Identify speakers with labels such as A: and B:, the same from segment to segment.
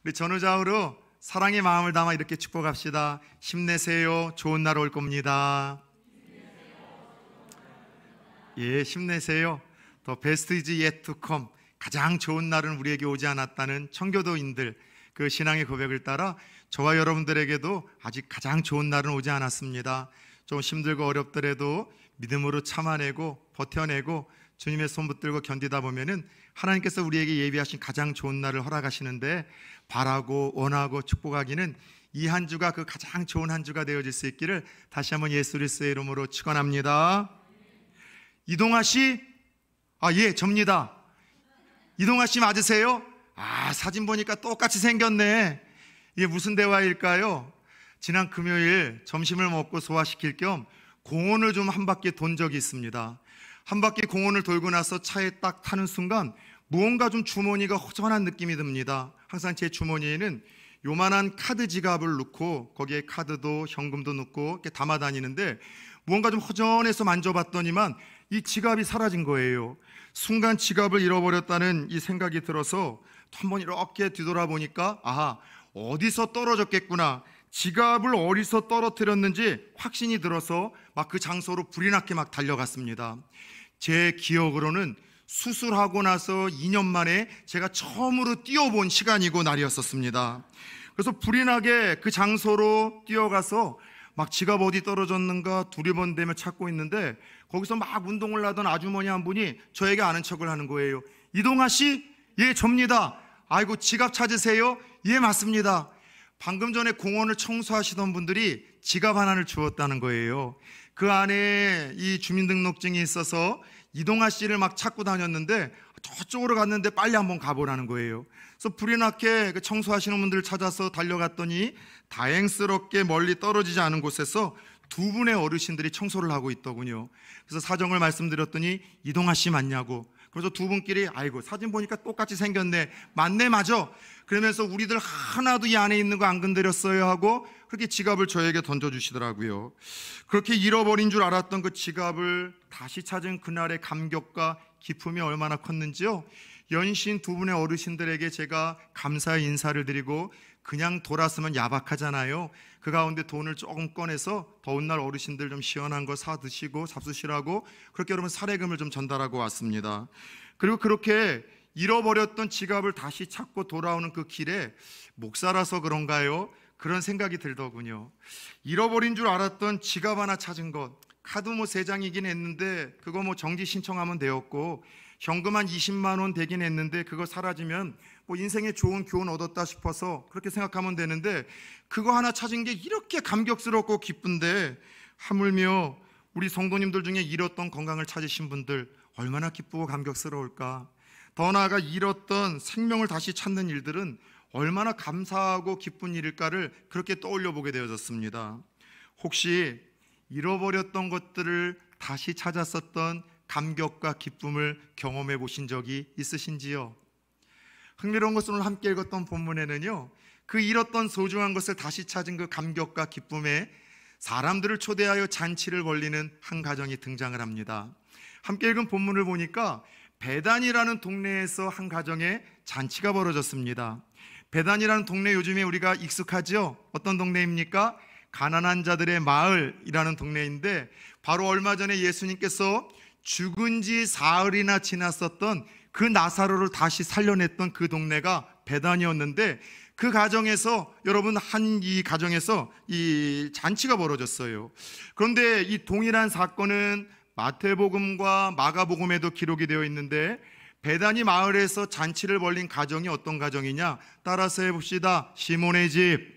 A: 우리 전후좌우로 사랑의 마음을 담아 이렇게 축복합시다. 힘내세요. 좋은 날 올 겁니다. 예, 힘내세요. The best is yet to come. 가장 좋은 날은 우리에게 오지 않았다는 청교도인들 그 신앙의 고백을 따라 저와 여러분들에게도 아직 가장 좋은 날은 오지 않았습니다. 좀 힘들고 어렵더라도 믿음으로 참아내고 버텨내고 주님의 손 붙들고 견디다 보면은 하나님께서 우리에게 예비하신 가장 좋은 날을 허락하시는데, 바라고 원하고 축복하기는 이 한 주가 그 가장 좋은 한 주가 되어질 수 있기를 다시 한번 예수 그리스도의 이름으로 축원합니다. 이동아 씨? 예, 접니다. 이동아 씨 맞으세요? 사진 보니까 똑같이 생겼네. 이게 무슨 대화일까요? 지난 금요일 점심을 먹고 소화시킬 겸 공원을 좀 한 바퀴 돈 적이 있습니다. 한 바퀴 공원을 돌고 나서 차에 딱 타는 순간 무언가 좀 주머니가 허전한 느낌이 듭니다. 항상 제 주머니에는 요만한 카드 지갑을 넣고 거기에 카드도 현금도 넣고 이렇게 담아 다니는데, 무언가 좀 허전해서 만져봤더니만 이 지갑이 사라진 거예요. 순간 지갑을 잃어버렸다는 이 생각이 들어서 한번 이렇게 뒤돌아보니까 어디서 떨어졌겠구나, 지갑을 어디서 떨어뜨렸는지 확신이 들어서 막 그 장소로 불이 나게 막 달려갔습니다. 제 기억으로는 수술하고 나서 2년 만에 제가 처음으로 뛰어본 시간이고 날이었었습니다. 그래서 불이 나게 그 장소로 뛰어가서 막 지갑 어디 떨어졌는가 두리번대며 찾고 있는데, 거기서 막 운동을 하던 아주머니 한 분이 저에게 아는 척을 하는 거예요. 이동아 씨? 예, 접니다. 아이고, 지갑 찾으세요? 예, 맞습니다. 방금 전에 공원을 청소하시던 분들이 지갑 하나를 주었다는 거예요. 그 안에 이 주민등록증이 있어서 이동아 씨를 막 찾고 다녔는데, 저쪽으로 갔는데 빨리 한번 가보라는 거예요. 그래서 불이 나게 그 청소하시는 분들을 찾아서 달려갔더니 다행스럽게 멀리 떨어지지 않은 곳에서 두 분의 어르신들이 청소를 하고 있더군요. 그래서 사정을 말씀드렸더니 이동아 씨 맞냐고. 그래서 두 분끼리 아이고, 사진 보니까 똑같이 생겼네. 맞네, 맞아. 그러면서 우리들 하나도 이 안에 있는 거 안 건드렸어요 하고 그렇게 지갑을 저에게 던져주시더라고요. 그렇게 잃어버린 줄 알았던 그 지갑을 다시 찾은 그날의 감격과 기쁨이 얼마나 컸는지요. 연신 두 분의 어르신들에게 제가 감사의 인사를 드리고, 그냥 돌았으면 야박하잖아요. 그 가운데 돈을 조금 꺼내서 더운 날 어르신들 좀 시원한 거 사 드시고 잡수시라고 그렇게 여러분 사례금을 좀 전달하고 왔습니다. 그리고 그렇게 잃어버렸던 지갑을 다시 찾고 돌아오는 그 길에 목사라서 그런가요? 그런 생각이 들더군요. 잃어버린 줄 알았던 지갑 하나 찾은 것, 카드 3장이긴 했는데 그거 정지 신청하면 되었고, 현금 한 20만 원 되긴 했는데 그거 사라지면 인생에 좋은 교훈 얻었다 싶어서 그렇게 생각하면 되는데, 그거 하나 찾은 게 이렇게 감격스럽고 기쁜데, 하물며 우리 성도님들 중에 잃었던 건강을 찾으신 분들 얼마나 기쁘고 감격스러울까. 더 나아가 잃었던 생명을 다시 찾는 일들은 얼마나 감사하고 기쁜 일일까를 그렇게 떠올려 보게 되어졌습니다. 혹시 잃어버렸던 것들을 다시 찾았었던 감격과 기쁨을 경험해 보신 적이 있으신지요? 흥미로운 것은 오늘 함께 읽었던 본문에는요, 그 잃었던 소중한 것을 다시 찾은 그 감격과 기쁨에 사람들을 초대하여 잔치를 벌리는 한 가정이 등장을 합니다. 함께 읽은 본문을 보니까 베단이라는 동네에서 한 가정에 잔치가 벌어졌습니다. 베단이라는 동네 요즘에 우리가 익숙하죠? 어떤 동네입니까? 가난한 자들의 마을이라는 동네인데, 바로 얼마 전에 예수님께서 죽은 지 사흘이나 지났었던 그 나사로를 다시 살려냈던 그 동네가 베단이었는데, 그 가정에서 여러분 이 가정에서 이 잔치가 벌어졌어요. 그런데 이 동일한 사건은 마태복음과 마가복음에도 기록이 되어 있는데, 베다니 마을에서 잔치를 벌린 가정이 어떤 가정이냐? 따라서 해봅시다. 시몬의 집.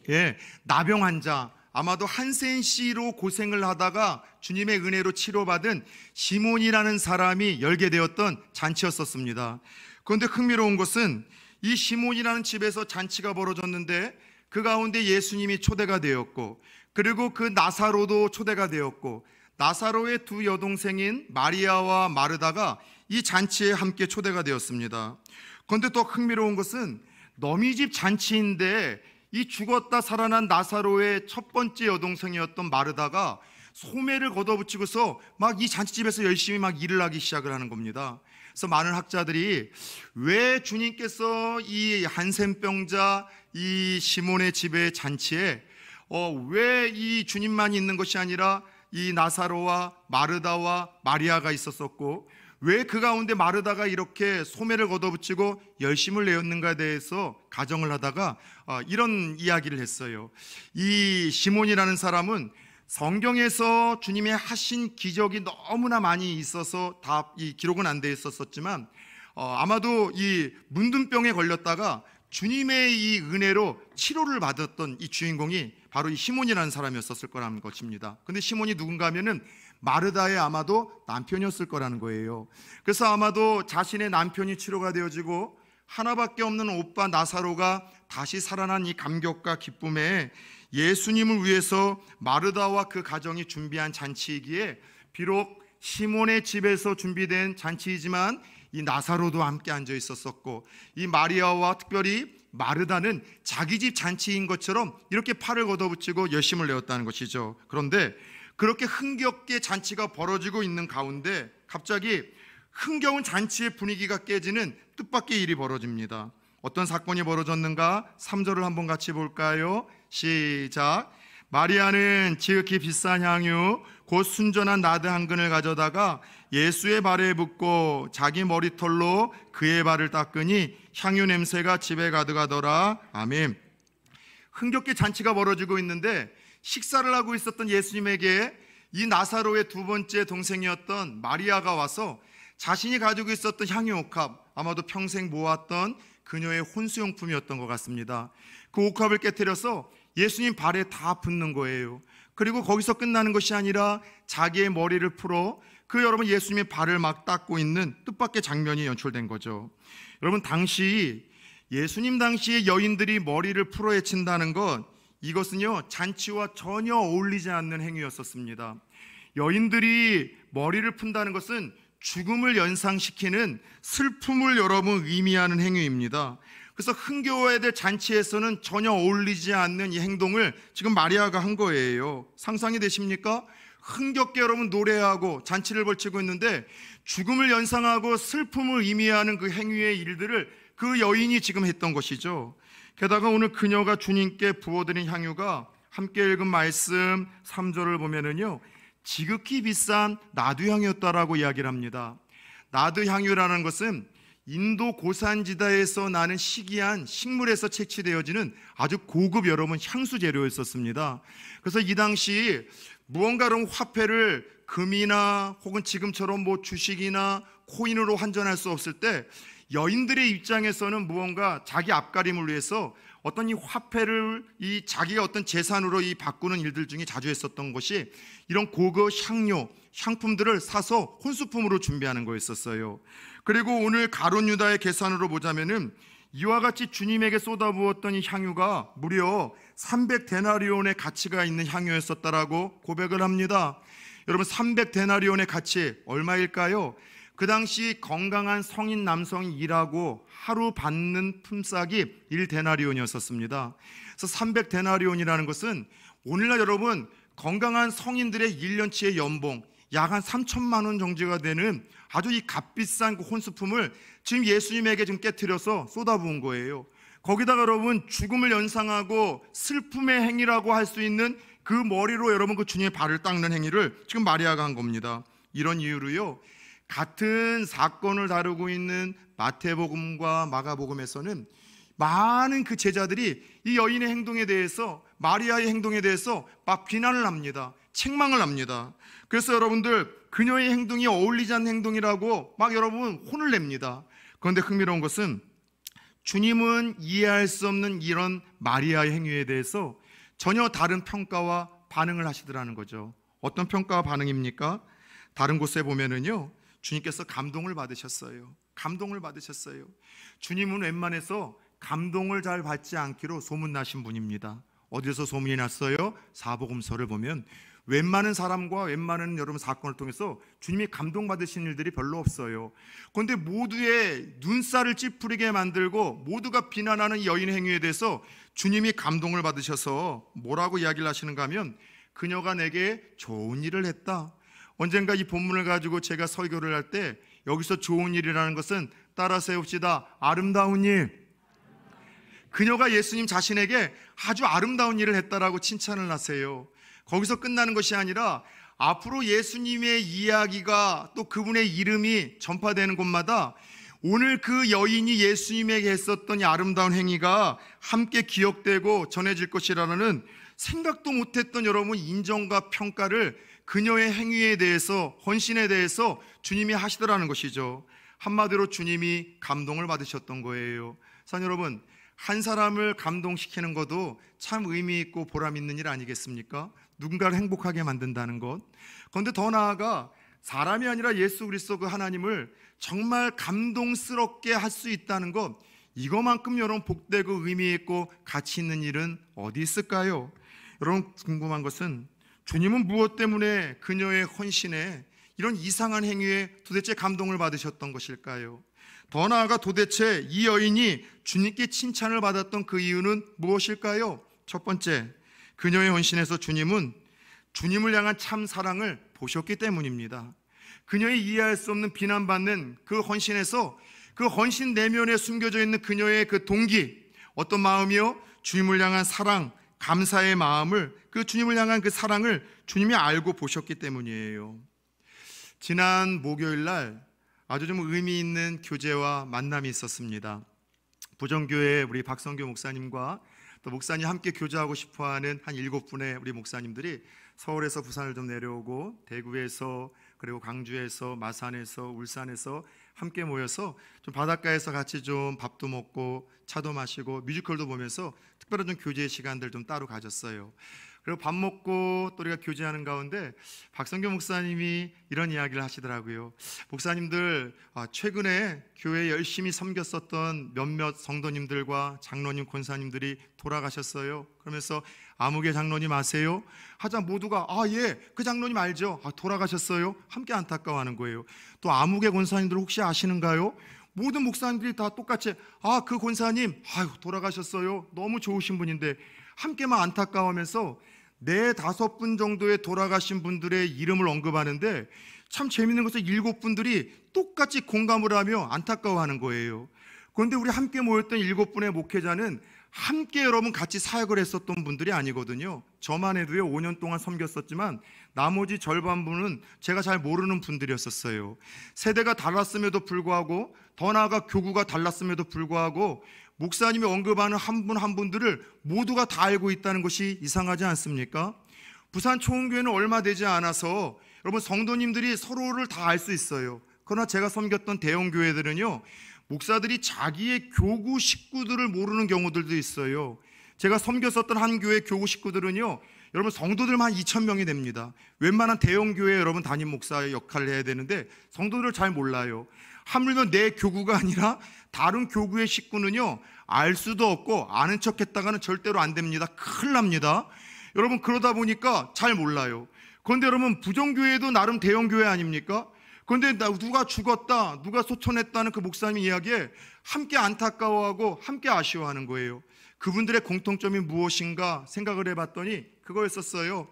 A: 예, 나병 환자, 아마도 한센시로 고생을 하다가 주님의 은혜로 치료받은 시몬이라는 사람이 열게 되었던 잔치였었습니다. 그런데 흥미로운 것은 이 시몬이라는 집에서 잔치가 벌어졌는데, 그 가운데 예수님이 초대가 되었고, 그리고 그 나사로도 초대가 되었고, 나사로의 두 여동생인 마리아와 마르다가 이 잔치에 함께 초대가 되었습니다. 그런데 또 흥미로운 것은 너미집 잔치인데, 이 죽었다 살아난 나사로의 첫 번째 여동생이었던 마르다가 소매를 걷어붙이고서 막 이 잔치집에서 열심히 막 일을 하기 시작을 하는 겁니다. 그래서 많은 학자들이 왜 주님께서 이 한센병자 이 시몬의 집의 잔치에 왜 이 주님만이 있는 것이 아니라 이 나사로와 마르다와 마리아가 있었었고, 왜 그 가운데 마르다가 이렇게 소매를 걷어붙이고 열심을 내었는가에 대해서 가정을 하다가 이런 이야기를 했어요. 이 시몬이라는 사람은 성경에서 주님의 하신 기적이 너무나 많이 있어서 다 이 기록은 안 돼 있었지만 아마도 이 문둥병에 걸렸다가 주님의 이 은혜로 치료를 받았던 이 주인공이 바로 이 시몬이라는 사람이었을 거라는 것입니다. 근데 시몬이 누군가 하면은 마르다의 아마도 남편이었을 거라는 거예요. 그래서 아마도 자신의 남편이 치료가 되어지고 하나밖에 없는 오빠 나사로가 다시 살아난 이 감격과 기쁨에 예수님을 위해서 마르다와 그 가정이 준비한 잔치이기에 비록 시몬의 집에서 준비된 잔치이지만 이 나사로도 함께 앉아 있었었고, 이 마리아와 특별히 마르다는 자기 집 잔치인 것처럼 이렇게 팔을 걷어붙이고 열심을 내었다는 것이죠. 그런데 그렇게 흥겹게 잔치가 벌어지고 있는 가운데 갑자기 흥겨운 잔치의 분위기가 깨지는 뜻밖의 일이 벌어집니다. 어떤 사건이 벌어졌는가? 3절을 한번 같이 볼까요? 시작. 마리아는 지극히 비싼 향유 곧 순전한 나드 한 근을 가져다가 예수의 발에 붓고 자기 머리털로 그의 발을 닦으니 향유 냄새가 집에 가득하더라. 아멘. 흥겹게 잔치가 벌어지고 있는데 식사를 하고 있었던 예수님에게 이 나사로의 두 번째 동생이었던 마리아가 와서 자신이 가지고 있었던 향유 옥합, 아마도 평생 모았던 그녀의 혼수용품이었던 것 같습니다. 그 옥합을 깨트려서 예수님 발에 다 붓는 거예요. 그리고 거기서 끝나는 것이 아니라 자기의 머리를 풀어 여러분 예수님의 발을 막 닦고 있는 뜻밖의 장면이 연출된 거죠. 여러분 당시 예수님 당시에 여인들이 머리를 풀어 헤친다는 것, 이것은요 잔치와 전혀 어울리지 않는 행위였었습니다. 여인들이 머리를 푼다는 것은 죽음을 연상시키는 슬픔을 여러분 의미하는 행위입니다. 그래서 흥겨워야 될 잔치에서는 전혀 어울리지 않는 이 행동을 지금 마리아가 한 거예요. 상상이 되십니까? 흥겹게 여러분 노래하고 잔치를 벌이고 있는데 죽음을 연상하고 슬픔을 의미하는 그 행위의 일들을 그 여인이 지금 했던 것이죠. 게다가 오늘 그녀가 주님께 부어드린 향유가 함께 읽은 말씀 3절을 보면은요 지극히 비싼 나두향이었다라고 이야기를 합니다. 나두향유라는 것은 인도 고산지대에서 나는 희귀한 식물에서 채취되어지는 아주 고급 여러분 향수 재료였었습니다. 그래서 이 당시 무언가 그런 화폐를 금이나 혹은 지금처럼 뭐 주식이나 코인으로 환전할 수 없을 때 여인들의 입장에서는 무언가 자기 앞가림을 위해서 어떤 이 화폐를 이 자기가 어떤 재산으로 이 바꾸는 일들 중에 자주 했었던 것이 이런 고급 향료, 향품들을 사서 혼수품으로 준비하는 거였었어요. 그리고 오늘 가룟 유다의 계산으로 보자면은 이와 같이 주님에게 쏟아부었던 이 향유가 무려 300데나리온의 가치가 있는 향유였었다라고 고백을 합니다. 여러분 300데나리온의 가치 얼마일까요? 그 당시 건강한 성인 남성이 일하고 하루 받는 품삯이 1데나리온이었습니다. 그래서 300데나리온이라는 것은 오늘날 여러분 건강한 성인들의 1년치의 연봉 약 한 3천만 원 정도가 되는 아주 이 값비싼 그 혼수품을 지금 예수님에게 좀 깨트려서 쏟아부은 거예요. 거기다가 여러분 죽음을 연상하고 슬픔의 행위라고 할 수 있는 그 머리로 여러분 그 주님의 발을 닦는 행위를 지금 마리아가 한 겁니다. 이런 이유로요 같은 사건을 다루고 있는 마태복음과 마가복음에서는 많은 그 제자들이 이 여인의 행동에 대해서 마리아의 행동에 대해서 막 비난을 합니다. 책망을 합니다. 그래서 여러분들 그녀의 행동이 어울리지 않는 행동이라고 막 여러분 혼을 냅니다. 그런데 흥미로운 것은 주님은 이해할 수 없는 이런 마리아의 행위에 대해서 전혀 다른 평가와 반응을 하시더라는 거죠. 어떤 평가와 반응입니까? 다른 곳에 보면은요 주님께서 감동을 받으셨어요. 감동을 받으셨어요. 주님은 웬만해서 감동을 잘 받지 않기로 소문나신 분입니다. 어디서 소문이 났어요? 사복음서를 보면 웬만한 사람과 웬만한 여러분 사건을 통해서 주님이 감동받으신 일들이 별로 없어요. 그런데 모두의 눈살을 찌푸리게 만들고 모두가 비난하는 이 여인의 행위에 대해서 주님이 감동을 받으셔서 뭐라고 이야기를 하시는가 하면 그녀가 내게 좋은 일을 했다. 언젠가 이 본문을 가지고 제가 설교를 할 때 여기서 좋은 일이라는 것은 따라 세웁시다. 아름다운 일. 그녀가 예수님 자신에게 아주 아름다운 일을 했다라고 칭찬을 하세요. 거기서 끝나는 것이 아니라 앞으로 예수님의 이야기가 또 그분의 이름이 전파되는 곳마다 오늘 그 여인이 예수님에게 했었던 이 아름다운 행위가 함께 기억되고 전해질 것이라는 생각도 못했던 여러분 인정과 평가를 그녀의 행위에 대해서, 헌신에 대해서 주님이 하시더라는 것이죠. 한마디로 주님이 감동을 받으셨던 거예요. 사랑 여러분, 한 사람을 감동시키는 것도 참 의미 있고 보람 있는 일 아니겠습니까? 누군가를 행복하게 만든다는 것. 그런데 더 나아가 사람이 아니라 예수 그리스도 그 하나님을 정말 감동스럽게 할 수 있다는 것, 이거만큼 여러분 복되고 의미 있고 가치 있는 일은 어디 있을까요? 여러분 궁금한 것은 주님은 무엇 때문에 그녀의 헌신에 이런 이상한 행위에 도대체 감동을 받으셨던 것일까요? 더 나아가 도대체 이 여인이 주님께 칭찬을 받았던 그 이유는 무엇일까요? 첫 번째, 그녀의 헌신에서 주님은 주님을 향한 참 사랑을 보셨기 때문입니다. 그녀의 이해할 수 없는 비난받는 그 헌신에서 그 헌신 내면에 숨겨져 있는 그녀의 그 동기, 어떤 마음이요? 주님을 향한 사랑, 감사의 마음을, 그 주님을 향한 그 사랑을 주님이 알고 보셨기 때문이에요. 지난 목요일 날 아주 좀 의미 있는 교제와 만남이 있었습니다. 부정교회 우리 박성규 목사님과 또 목사님 함께 교제하고 싶어하는 한 7분의 우리 목사님들이 서울에서 부산을 좀 내려오고 대구에서 그리고 광주에서 마산에서 울산에서 함께 모여서 좀 바닷가에서 같이 좀 밥도 먹고 차도 마시고 뮤지컬도 보면서 특별한 좀 교제 시간들 좀 따로 가졌어요. 그리고 밥 먹고 또 우리가 교제하는 가운데 박성규 목사님이 이런 이야기를 하시더라고요. 목사님들 최근에 교회에 열심히 섬겼었던 몇몇 성도님들과 장로님, 권사님들이 돌아가셨어요. 그러면서 아무개 장로님 아세요? 하자 모두가 예, 그 장로님 알죠? 돌아가셨어요? 함께 안타까워하는 거예요. 또 아무개 권사님들 혹시 아시는가요? 모든 목사님들이 다 똑같이 그 권사님 돌아가셨어요. 너무 좋으신 분인데 함께만 안타까워하면서 4-5분 정도의 돌아가신 분들의 이름을 언급하는데 참 재밌는 것은 7분들이 똑같이 공감을 하며 안타까워하는 거예요. 그런데 우리 함께 모였던 7분의 목회자는 함께 여러분 같이 사역을 했었던 분들이 아니거든요. 저만 해도요 5년 동안 섬겼었지만 나머지 절반분은 제가 잘 모르는 분들이었었어요. 세대가 달랐음에도 불구하고 더 나아가 교구가 달랐음에도 불구하고 목사님이 언급하는 한 분 한 분들을 모두가 다 알고 있다는 것이 이상하지 않습니까? 부산 초원교회는 얼마 되지 않아서 여러분 성도님들이 서로를 다 알 수 있어요. 그러나 제가 섬겼던 대형 교회들은요 목사들이 자기의 교구 식구들을 모르는 경우들도 있어요. 제가 섬겼었던 한 교회 교구 식구들은요 여러분 성도들만 2,000명이 됩니다. 웬만한 대형 교회 여러분 담임 목사의 역할을 해야 되는데 성도들을 잘 몰라요. 하물며 내 교구가 아니라 다른 교구의 식구는요 알 수도 없고 아는 척 했다가는 절대로 안 됩니다. 큰일 납니다. 여러분 그러다 보니까 잘 몰라요. 그런데 여러분 부정교회도 나름 대형교회 아닙니까? 그런데 누가 죽었다, 누가 소천했다는 그 목사님 이야기에 함께 안타까워하고 함께 아쉬워하는 거예요. 그분들의 공통점이 무엇인가 생각을 해봤더니 그거였었어요.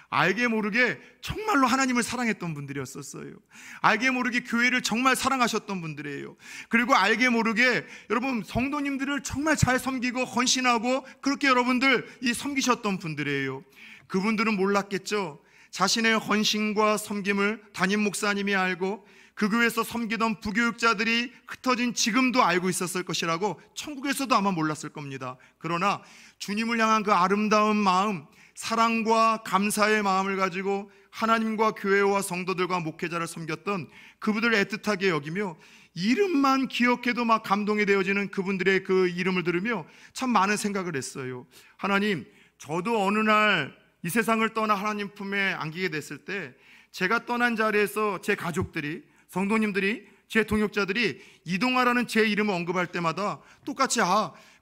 A: 알게 모르게 정말로 하나님을 사랑했던 분들이었었어요. 알게 모르게 교회를 정말 사랑하셨던 분들이에요. 그리고 알게 모르게 여러분 성도님들을 정말 잘 섬기고 헌신하고 그렇게 여러분들 섬기셨던 분들이에요. 그분들은 몰랐겠죠. 자신의 헌신과 섬김을 담임 목사님이 알고 그 교회에서 섬기던 부교육자들이 흩어진 지금도 알고 있었을 것이라고 천국에서도 아마 몰랐을 겁니다. 그러나 주님을 향한 그 아름다운 마음, 사랑과 감사의 마음을 가지고 하나님과 교회와 성도들과 목회자를 섬겼던 그분들을 애틋하게 여기며 이름만 기억해도 막 감동이 되어지는 그분들의 그 이름을 들으며 참 많은 생각을 했어요. 하나님, 저도 어느 날 이 세상을 떠나 하나님 품에 안기게 됐을 때 제가 떠난 자리에서 제 가족들이, 성도님들이, 제 동역자들이 이동하라는 제 이름을 언급할 때마다 똑같이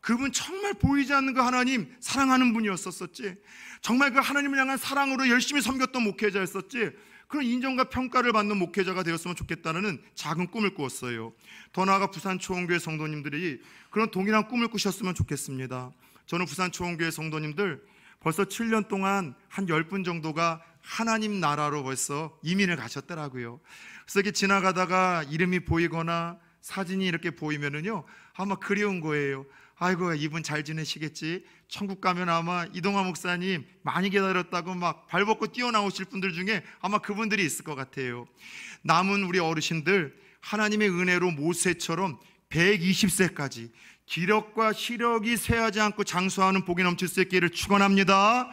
A: 그분 정말 보이지 않는 그 하나님 사랑하는 분이었었지, 정말 그 하나님을 향한 사랑으로 열심히 섬겼던 목회자였었지, 그런 인정과 평가를 받는 목회자가 되었으면 좋겠다는 작은 꿈을 꾸었어요. 더 나아가 부산 초원교회 성도님들이 그런 동일한 꿈을 꾸셨으면 좋겠습니다. 저는 부산 초원교회 성도님들 벌써 7년 동안 한 10분 정도가 하나님 나라로 벌써 이민을 가셨더라고요. 그래서 이렇게 지나가다가 이름이 보이거나 사진이 이렇게 보이면은요, 아마 그리운 거예요. 아이고, 이분 잘 지내시겠지. 천국 가면 아마 이동화 목사님 많이 기다렸다고 막 발벗고 뛰어나오실 분들 중에 아마 그분들이 있을 것 같아요. 남은 우리 어르신들, 하나님의 은혜로 모세처럼 120세까지 기력과 시력이 쇠하지 않고 장수하는 복이 넘칠 수 있기를 축원합니다.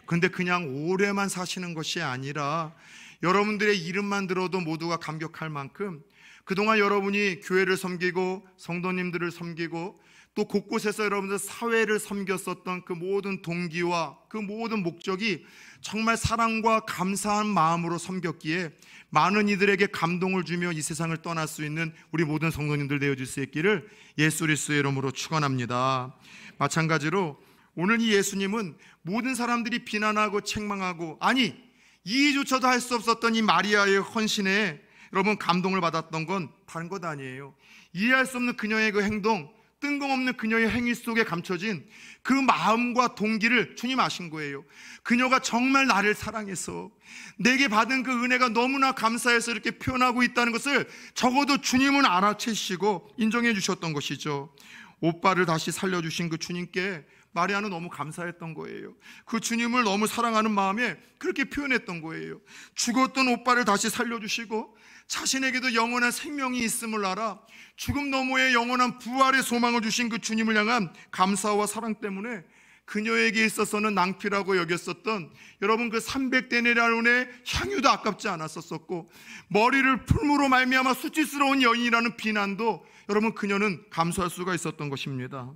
A: 근데 그냥 오래만 사시는 것이 아니라 여러분들의 이름만 들어도 모두가 감격할 만큼 그동안 여러분이 교회를 섬기고 성도님들을 섬기고 또 곳곳에서 여러분들 사회를 섬겼었던 그 모든 동기와 그 모든 목적이 정말 사랑과 감사한 마음으로 섬겼기에 많은 이들에게 감동을 주며 이 세상을 떠날 수 있는 우리 모든 성도님들 되어줄 수 있기를 예수 그리스도의 이름으로 축원합니다. 마찬가지로 오늘 이 예수님은 모든 사람들이 비난하고 책망하고, 아니 이해조차도 할 수 없었던 이 마리아의 헌신에 여러분 감동을 받았던 건 다른 것 아니에요. 이해할 수 없는 그녀의 그 행동, 뜬금없는 그녀의 행위 속에 감춰진 그 마음과 동기를 주님 아신 거예요. 그녀가 정말 나를 사랑해서 내게 받은 그 은혜가 너무나 감사해서 이렇게 표현하고 있다는 것을 적어도 주님은 알아채시고 인정해 주셨던 것이죠. 오빠를 다시 살려주신 그 주님께 마리아는 너무 감사했던 거예요. 그 주님을 너무 사랑하는 마음에 그렇게 표현했던 거예요. 죽었던 오빠를 다시 살려주시고 자신에게도 영원한 생명이 있음을 알아 죽음 너머에 영원한 부활의 소망을 주신 그 주님을 향한 감사와 사랑 때문에 그녀에게 있어서는 낭피라고 여겼었던 여러분 그 300데나리온의 향유도 아깝지 않았었고, 머리를 풀무로 말미암아 수치스러운 여인이라는 비난도 여러분 그녀는 감수할 수가 있었던 것입니다.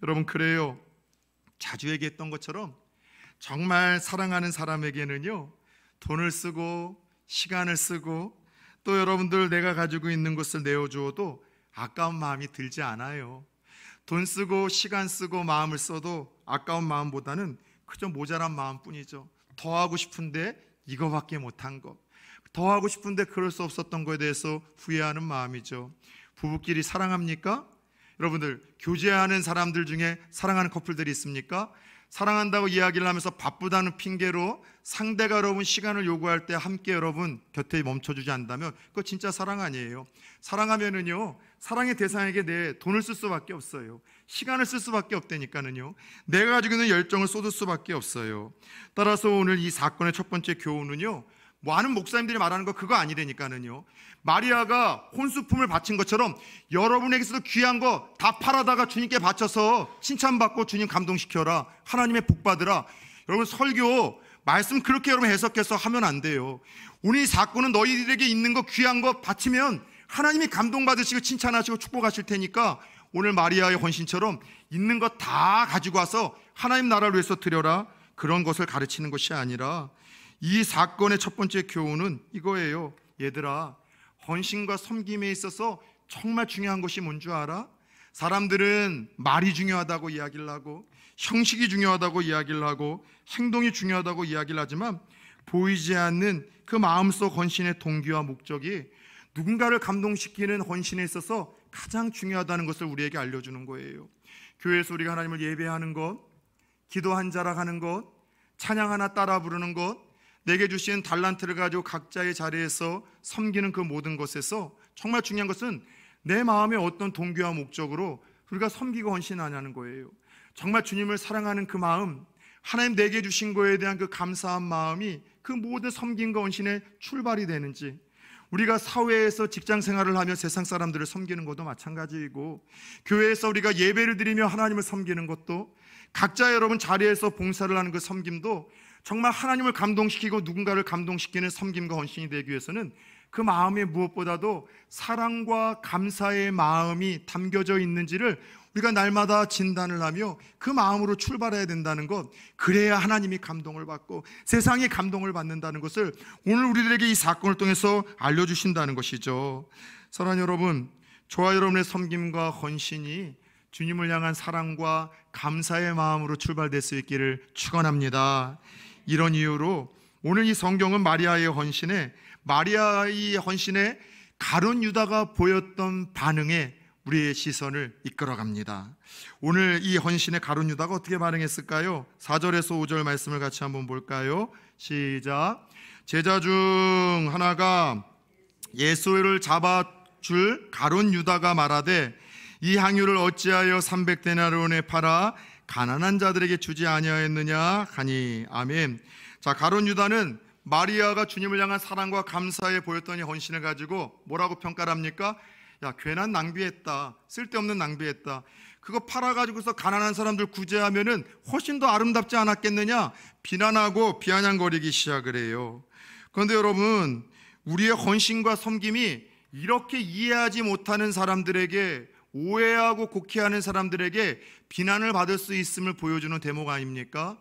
A: 여러분, 그래요, 자주 얘기했던 것처럼 정말 사랑하는 사람에게는요, 돈을 쓰고 시간을 쓰고 또 여러분들 내가 가지고 있는 것을 내어주어도 아까운 마음이 들지 않아요. 돈 쓰고 시간 쓰고 마음을 써도 아까운 마음보다는 그저 모자란 마음뿐이죠. 더 하고 싶은데 이거밖에 못한 것, 더 하고 싶은데 그럴 수 없었던 것에 대해서 후회하는 마음이죠. 부부끼리 사랑합니까? 여러분들, 교제하는 사람들 중에 사랑하는 커플들이 있습니까? 사랑한다고 이야기를 하면서 바쁘다는 핑계로 상대가 여러분 시간을 요구할 때 함께 여러분 곁에 멈춰주지 않는다면 그거 진짜 사랑 아니에요. 사랑하면은요, 사랑의 대상에게 내 돈을 쓸 수밖에 없어요. 시간을 쓸 수밖에 없다니까는요. 내가 가지고 있는 열정을 쏟을 수밖에 없어요. 따라서 오늘 이 사건의 첫 번째 교훈은요, 많은 목사님들이 말하는 거 그거 아니라니까는요. 마리아가 혼수품을 바친 것처럼 여러분에게서도 귀한 거 다 팔아다가 주님께 바쳐서 칭찬받고 주님 감동시켜라, 하나님의 복 받으라. 여러분, 설교 말씀 그렇게 여러분 해석해서 하면 안 돼요. 오늘 이 사건은 너희들에게 있는 거 귀한 거 바치면 하나님이 감동받으시고 칭찬하시고 축복하실 테니까 오늘 마리아의 헌신처럼 있는 거 다 가지고 와서 하나님 나라를 위해서 드려라, 그런 것을 가르치는 것이 아니라 이 사건의 첫 번째 교훈은 이거예요. 얘들아, 헌신과 섬김에 있어서 정말 중요한 것이 뭔 줄 알아? 사람들은 말이 중요하다고 이야기를 하고 형식이 중요하다고 이야기를 하고 행동이 중요하다고 이야기를 하지만 보이지 않는 그 마음속 헌신의 동기와 목적이 누군가를 감동시키는 헌신에 있어서 가장 중요하다는 것을 우리에게 알려주는 거예요. 교회에서 우리가 하나님을 예배하는 것, 기도 한 자락 하는 것, 찬양 하나 따라 부르는 것, 내게 주신 달란트를 가지고 각자의 자리에서 섬기는 그 모든 것에서 정말 중요한 것은 내 마음의 어떤 동기와 목적으로 우리가 섬기고 헌신하냐는 거예요. 정말 주님을 사랑하는 그 마음, 하나님 내게 주신 거에 대한 그 감사한 마음이 그 모든 섬김과 헌신의 출발이 되는지, 우리가 사회에서 직장 생활을 하며 세상 사람들을 섬기는 것도 마찬가지이고, 교회에서 우리가 예배를 드리며 하나님을 섬기는 것도, 각자 여러분 자리에서 봉사를 하는 그 섬김도 정말 하나님을 감동시키고 누군가를 감동시키는 섬김과 헌신이 되기 위해서는 그 마음에 무엇보다도 사랑과 감사의 마음이 담겨져 있는지를 우리가 날마다 진단을 하며 그 마음으로 출발해야 된다는 것, 그래야 하나님이 감동을 받고 세상이 감동을 받는다는 것을 오늘 우리들에게 이 사건을 통해서 알려주신다는 것이죠. 사랑하는 여러분, 저와 여러분의 섬김과 헌신이 주님을 향한 사랑과 감사의 마음으로 출발될 수 있기를 축원합니다. 이런 이유로 오늘 이 성경은 마리아의 헌신에 가룟 유다가 보였던 반응에 우리의 시선을 이끌어갑니다. 오늘 이 헌신의 가룟 유다가 어떻게 반응했을까요? 4절에서 5절 말씀을 같이 한번 볼까요? 시작. 제자 중 하나가 예수를 잡아줄 가룟 유다가 말하되 이 향유를 어찌하여 300데나리온에 팔아 가난한 자들에게 주지 아니하였느냐 하니. 아멘. 자, 가룟 유다는 마리아가 주님을 향한 사랑과 감사에 보였던 이 헌신을 가지고 뭐라고 평가를 합니까? 야, 괜한 낭비했다, 쓸데없는 낭비했다, 그거 팔아가지고서 가난한 사람들 구제하면은 훨씬 더 아름답지 않았겠느냐, 비난하고 비아냥거리기 시작을 해요. 그런데 여러분, 우리의 헌신과 섬김이 이렇게 이해하지 못하는 사람들에게, 오해하고 곡해하는 사람들에게 비난을 받을 수 있음을 보여주는 대목 아닙니까?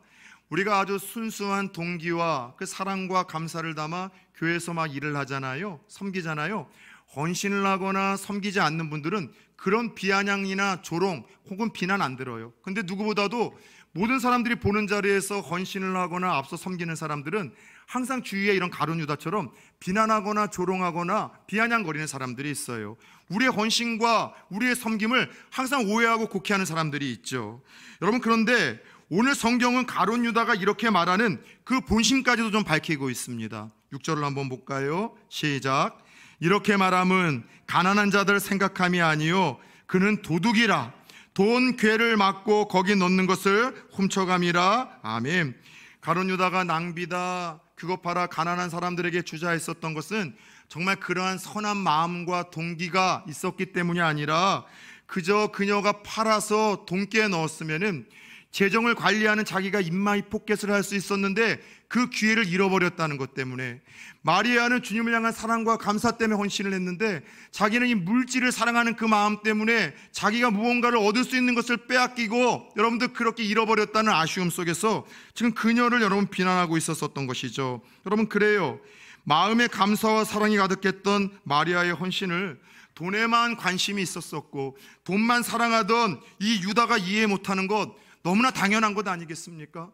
A: 우리가 아주 순수한 동기와 그 사랑과 감사를 담아 교회에서 막 일을 하잖아요, 섬기잖아요. 헌신을 하거나 섬기지 않는 분들은 그런 비아냥이나 조롱 혹은 비난 안 들어요. 근데 누구보다도 모든 사람들이 보는 자리에서 헌신을 하거나 앞서 섬기는 사람들은 항상 주위에 이런 가룟 유다처럼 비난하거나 조롱하거나 비아냥거리는 사람들이 있어요. 우리의 헌신과 우리의 섬김을 항상 오해하고 곡해하는 사람들이 있죠. 여러분, 그런데 오늘 성경은 가룟 유다가 이렇게 말하는 그 본심까지도 좀 밝히고 있습니다. 6절을 한번 볼까요? 시작. 이렇게 말함은 가난한 자들 생각함이 아니요 그는 도둑이라 돈 궤를 막고 거기 넣는 것을 훔쳐감이라. 아멘. 가룟 유다가 낭비다, 그것 팔아 가난한 사람들에게 주자 했었던 것은 정말 그러한 선한 마음과 동기가 있었기 때문이 아니라 그저 그녀가 팔아서 돈깨에 넣었으면은 재정을 관리하는 자기가 입마이 포켓을 할 수 있었는데 그 기회를 잃어버렸다는 것 때문에, 마리아는 주님을 향한 사랑과 감사 때문에 헌신을 했는데 자기는 이 물질을 사랑하는 그 마음 때문에 자기가 무언가를 얻을 수 있는 것을 빼앗기고 여러분들 그렇게 잃어버렸다는 아쉬움 속에서 지금 그녀를 여러분 비난하고 있었던 것이죠. 여러분, 그래요. 마음에 감사와 사랑이 가득했던 마리아의 헌신을 돈에만 관심이 있었었고 돈만 사랑하던 이 유다가 이해 못하는 것, 너무나 당연한 것 아니겠습니까?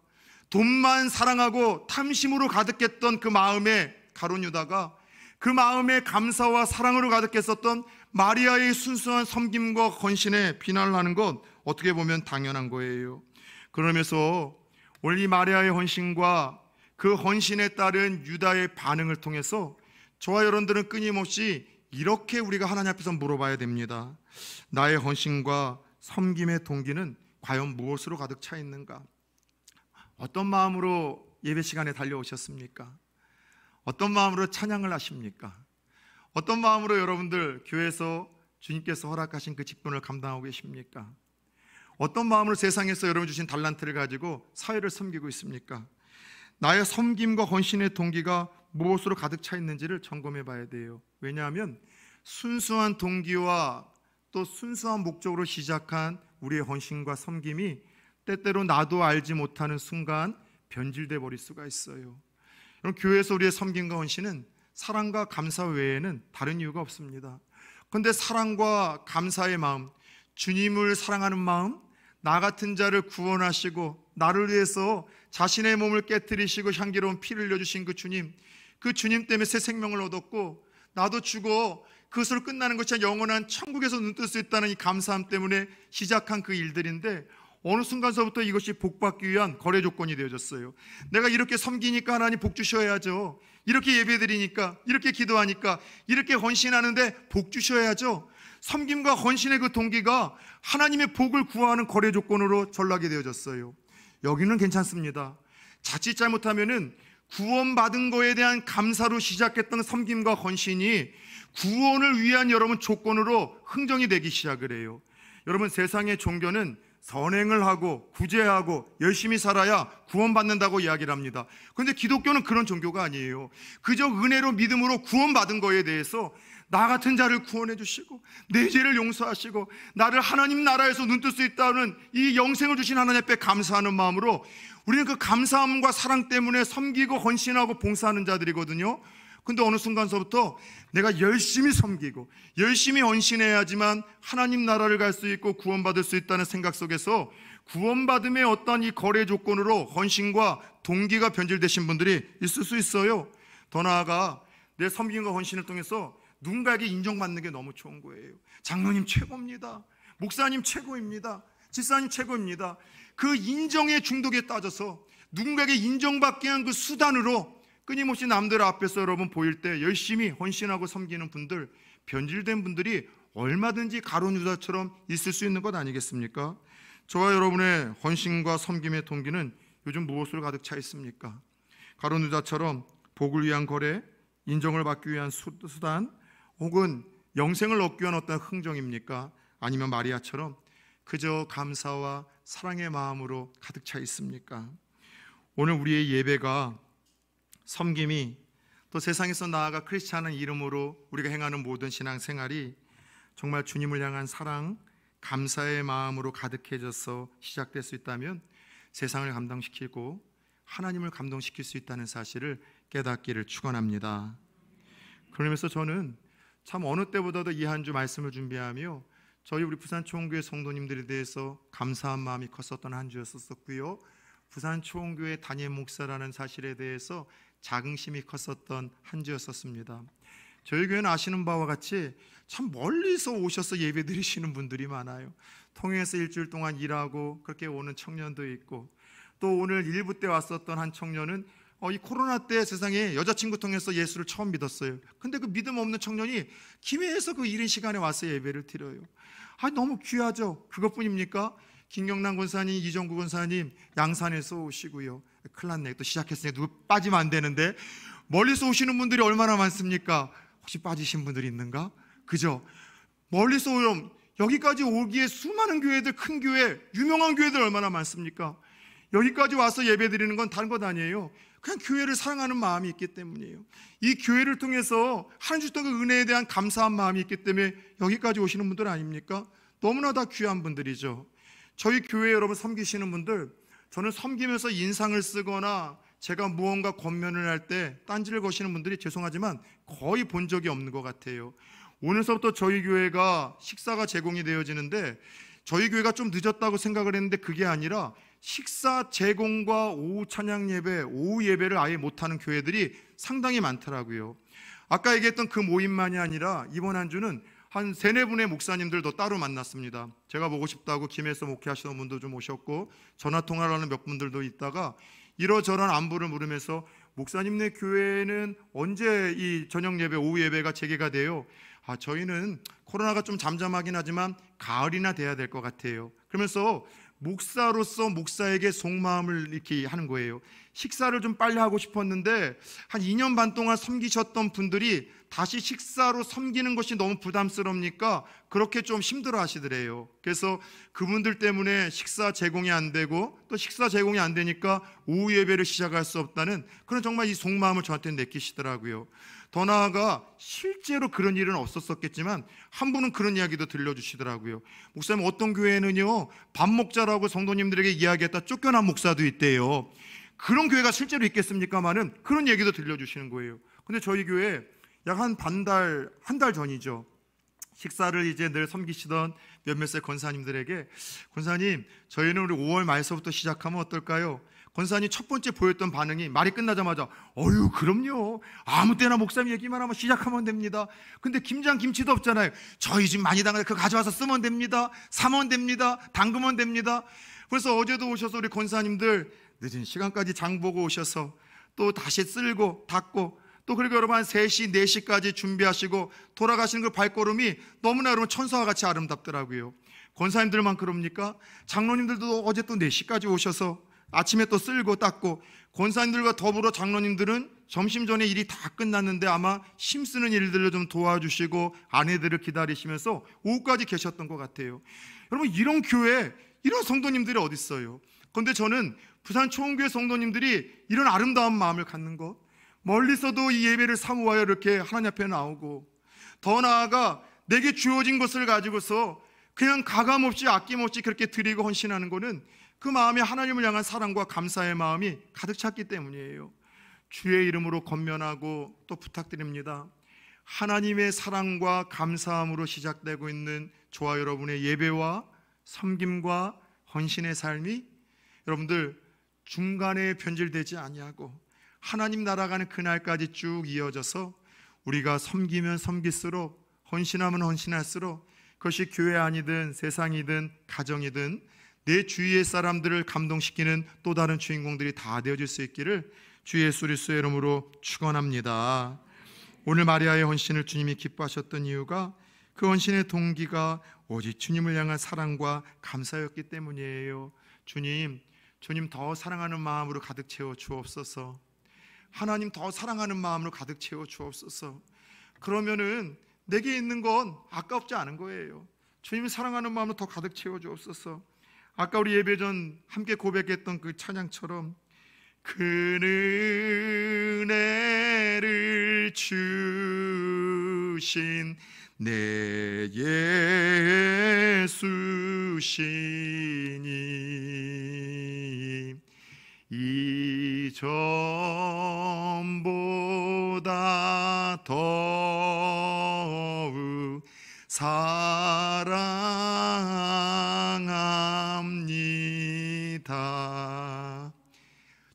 A: 돈만 사랑하고 탐심으로 가득했던 그 마음에 가룟 유다가 그 마음에 감사와 사랑으로 가득했었던 마리아의 순수한 섬김과 헌신에 비난을 하는 것, 어떻게 보면 당연한 거예요. 그러면서 오늘 이 마리아의 헌신과 그 헌신에 따른 유다의 반응을 통해서 저와 여러분들은 끊임없이 이렇게 우리가 하나님 앞에서 물어봐야 됩니다. 나의 헌신과 섬김의 동기는 과연 무엇으로 가득 차 있는가? 어떤 마음으로 예배 시간에 달려오셨습니까? 어떤 마음으로 찬양을 하십니까? 어떤 마음으로 여러분들 교회에서 주님께서 허락하신 그 직분을 감당하고 계십니까? 어떤 마음으로 세상에서 여러분 주신 달란트를 가지고 사회를 섬기고 있습니까? 나의 섬김과 헌신의 동기가 무엇으로 가득 차 있는지를 점검해 봐야 돼요. 왜냐하면 순수한 동기와 또 순수한 목적으로 시작한 우리의 헌신과 섬김이 때때로 나도 알지 못하는 순간 변질돼 버릴 수가 있어요. 여러분, 교회에서 우리의 섬김과 헌신은 사랑과 감사 외에는 다른 이유가 없습니다. 그런데 사랑과 감사의 마음, 주님을 사랑하는 마음, 나 같은 자를 구원하시고 나를 위해서 자신의 몸을 깨뜨리시고 향기로운 피를 흘려주신 그 주님 때문에 새 생명을 얻었고 나도 죽어 그것으로 끝나는 것이 아니라 영원한 천국에서 눈뜰 수 있다는 이 감사함 때문에 시작한 그 일들인데, 어느 순간서부터 이것이 복받기 위한 거래 조건이 되어졌어요. 내가 이렇게 섬기니까 하나님 복 주셔야죠. 이렇게 예배드리니까, 이렇게 기도하니까, 이렇게 헌신하는데 복 주셔야죠. 섬김과 헌신의 그 동기가 하나님의 복을 구하는 거래 조건으로 전락이 되어졌어요. 여기는 괜찮습니다. 자칫 잘못하면은 구원받은 거에 대한 감사로 시작했던 섬김과 헌신이 구원을 위한 여러분 조건으로 흥정이 되기 시작을 해요. 여러분, 세상의 종교는 선행을 하고 구제하고 열심히 살아야 구원받는다고 이야기를 합니다. 그런데 기독교는 그런 종교가 아니에요. 그저 은혜로 믿음으로 구원받은 거에 대해서 나 같은 자를 구원해 주시고 내 죄를 용서하시고 나를 하나님 나라에서 눈뜰 수 있다는 이 영생을 주신 하나님 앞에 감사하는 마음으로 우리는 그 감사함과 사랑 때문에 섬기고 헌신하고 봉사하는 자들이거든요. 근데 어느 순간서부터 내가 열심히 섬기고 열심히 헌신해야지만 하나님 나라를 갈 수 있고 구원받을 수 있다는 생각 속에서 구원받음의 어떤 이 거래 조건으로 헌신과 동기가 변질되신 분들이 있을 수 있어요. 더 나아가 내 섬김과 헌신을 통해서 누군가에게 인정받는 게 너무 좋은 거예요. 장로님 최고입니다. 목사님 최고입니다. 집사님 최고입니다. 그 인정의 중독에 빠져서 누군가에게 인정받기 위한 그 수단으로 끊임없이 남들 앞에서 여러분 보일 때 열심히 헌신하고 섬기는 분들, 변질된 분들이 얼마든지 가룟 유다처럼 있을 수 있는 것 아니겠습니까? 저와 여러분의 헌신과 섬김의 동기는 요즘 무엇으로 가득 차 있습니까? 가룟 유다처럼 복을 위한 거래, 인정을 받기 위한 수단, 혹은 영생을 얻기 위한 어떤 흥정입니까? 아니면 마리아처럼 그저 감사와 사랑의 마음으로 가득 차 있습니까? 오늘 우리의 예배가, 섬김이, 또 세상에서 나아가 크리스찬은 이름으로 우리가 행하는 모든 신앙생활이 정말 주님을 향한 사랑, 감사의 마음으로 가득해져서 시작될 수 있다면 세상을 감동시키고 하나님을 감동시킬 수 있다는 사실을 깨닫기를 축원합니다. 그러면서 저는 참 어느 때보다도 이 한 주 말씀을 준비하며 우리 부산초원교회 성도님들에 대해서 감사한 마음이 컸었던 한 주였었고요, 부산초원교회 담임 목사라는 사실에 대해서 자긍심이 컸었던 한 주였었습니다. 저희 교회는 아시는 바와 같이 참 멀리서 오셔서 예배 드리시는 분들이 많아요. 통영에서 일주일 동안 일하고 그렇게 오는 청년도 있고, 또 오늘 일부 때 왔었던 한 청년은 이 코로나 때 세상에 여자친구 통해서 예수를 처음 믿었어요. 근데 그 믿음 없는 청년이 김해에서 그 이른 시간에 와서 예배를 드려요. 너무 귀하죠. 그것뿐입니까? 김경남 권사님, 이정구 권사님 양산에서 오시고요. 큰일 났네, 또 시작했으니 누구 빠지면 안 되는데, 멀리서 오시는 분들이 얼마나 많습니까? 혹시 빠지신 분들이 있는가? 그죠? 멀리서 오면 여기까지 오기에 수많은 교회들, 큰 교회, 유명한 교회들 얼마나 많습니까? 여기까지 와서 예배 드리는 건 다른 것 아니에요. 그냥 교회를 사랑하는 마음이 있기 때문이에요. 이 교회를 통해서 한 주 동안 그 은혜에 대한 감사한 마음이 있기 때문에 여기까지 오시는 분들 아닙니까? 너무나 다 귀한 분들이죠. 저희 교회 여러분 섬기시는 분들, 저는 섬기면서 인상을 쓰거나 제가 무언가 권면을 할 때 딴지를 거시는 분들이 죄송하지만 거의 본 적이 없는 것 같아요. 오늘서부터 저희 교회가 식사가 제공이 되어지는데, 저희 교회가 좀 늦었다고 생각을 했는데 그게 아니라 식사 제공과 오후 찬양 예배, 오후 예배를 아예 못하는 교회들이 상당히 많더라고요. 아까 얘기했던 그 모임만이 아니라 이번 한 주는 한 3-4분의 목사님들도 따로 만났습니다. 제가 보고 싶다고 김해에서 목회하시는 분도 좀 오셨고, 전화통화를 하는 몇 분들도 있다가 이러저런 안부를 물으면서 목사님네 교회는 언제 이 저녁 예배, 오후 예배가 재개가 돼요? 저희는 코로나가 좀 잠잠하긴 하지만 가을이나 돼야 될 것 같아요. 그러면서 목사로서 목사에게 속마음을 이렇게 하는 거예요. 식사를 좀 빨리 하고 싶었는데 한 2년 반 동안 섬기셨던 분들이 다시 식사로 섬기는 것이 너무 부담스럽니까 그렇게 좀 힘들어 하시더래요. 그래서 그분들 때문에 식사 제공이 안 되고, 또 식사 제공이 안 되니까 오후 예배를 시작할 수 없다는 그런 정말 이 속마음을 저한테 내키시더라고요. 더 나아가 실제로 그런 일은 없었었겠지만 한 분은 그런 이야기도 들려주시더라고요. 목사님, 어떤 교회는요 밥 먹자라고 성도님들에게 이야기했다 쫓겨난 목사도 있대요. 그런 교회가 실제로 있겠습니까마는 그런 얘기도 들려주시는 거예요. 근데 저희 교회 약 한 달 전이죠, 식사를 이제 늘 섬기시던 몇몇의 권사님들에게, 권사님 저희는 우리 5월 말서부터 시작하면 어떨까요? 권사님 첫 번째 보였던 반응이 말이 끝나자마자 어휴 그럼요, 아무 때나 목사님 얘기만 하면 시작하면 됩니다. 근데 김장 김치도 없잖아요. 저희 집 많이 당해 그거 가져와서 쓰면 됩니다. 사면 됩니다. 담그면 됩니다. 그래서 어제도 오셔서 우리 권사님들 늦은 시간까지 장 보고 오셔서 또 다시 쓸고 닦고, 또 그리고 여러분 한 3시, 4시까지 준비하시고 돌아가시는 그 발걸음이 너무나 여러분 천사와 같이 아름답더라고요. 권사님들만 그럽니까? 장로님들도 어제 또 4시까지 오셔서 아침에 또 쓸고 닦고, 권사님들과 더불어 장로님들은 점심 전에 일이 다 끝났는데 아마 힘쓰는 일들을 좀 도와주시고 아내들을 기다리시면서 오후까지 계셨던 것 같아요. 여러분, 이런 교회, 이런 성도님들이 어디 있어요? 그런데 저는 부산 초원교회 성도님들이 이런 아름다운 마음을 갖는 것, 멀리서도 이 예배를 사모하여 이렇게 하나님 앞에 나오고, 더 나아가 내게 주어진 것을 가지고서 그냥 가감없이 아낌없이 그렇게 드리고 헌신하는 것은 그 마음에 하나님을 향한 사랑과 감사의 마음이 가득 찼기 때문이에요. 주의 이름으로 권면하고 또 부탁드립니다. 하나님의 사랑과 감사함으로 시작되고 있는 저와 여러분의 예배와 섬김과 헌신의 삶이 여러분들 중간에 변질되지 아니하고 하나님 날아가는 그날까지 쭉 이어져서 우리가 섬기면 섬길수록, 헌신하면 헌신할수록, 그것이 교회 아니든 세상이든 가정이든 내 주위의 사람들을 감동시키는 또 다른 주인공들이 다 되어질 수 있기를 주 예수 그리스도의 이름으로 축원합니다. 오늘 마리아의 헌신을 주님이 기뻐하셨던 이유가 그 헌신의 동기가 오직 주님을 향한 사랑과 감사였기 때문이에요. 주님 더 사랑하는 마음으로 가득 채워 주옵소서. 하나님 더 사랑하는 마음으로 가득 채워 주옵소서. 그러면은 내게 있는 건 아깝지 않은 거예요. 주님을 사랑하는 마음으로 더 가득 채워 주옵소서. 아까 우리 예배 전 함께 고백했던 그 찬양처럼 큰 은혜를 주신 내 예수시니 이전보다 더욱 사랑합니다.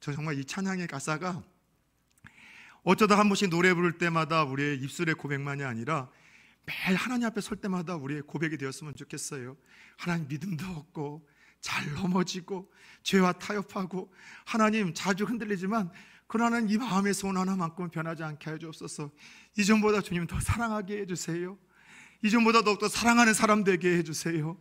A: 저 정말 이 찬양의 가사가 어쩌다 한 번씩 노래 부를 때마다 우리의 입술의 고백만이 아니라 매일 하나님 앞에 설 때마다 우리의 고백이 되었으면 좋겠어요. 하나님 믿음도 없고 잘 넘어지고 죄와 타협하고 하나님 자주 흔들리지만 그러나 이 마음의 소원 하나만큼은 변하지 않게 해주옵소서. 이전보다 주님 더 사랑하게 해주세요. 이전보다 더욱더 사랑하는 사람 되게 해주세요.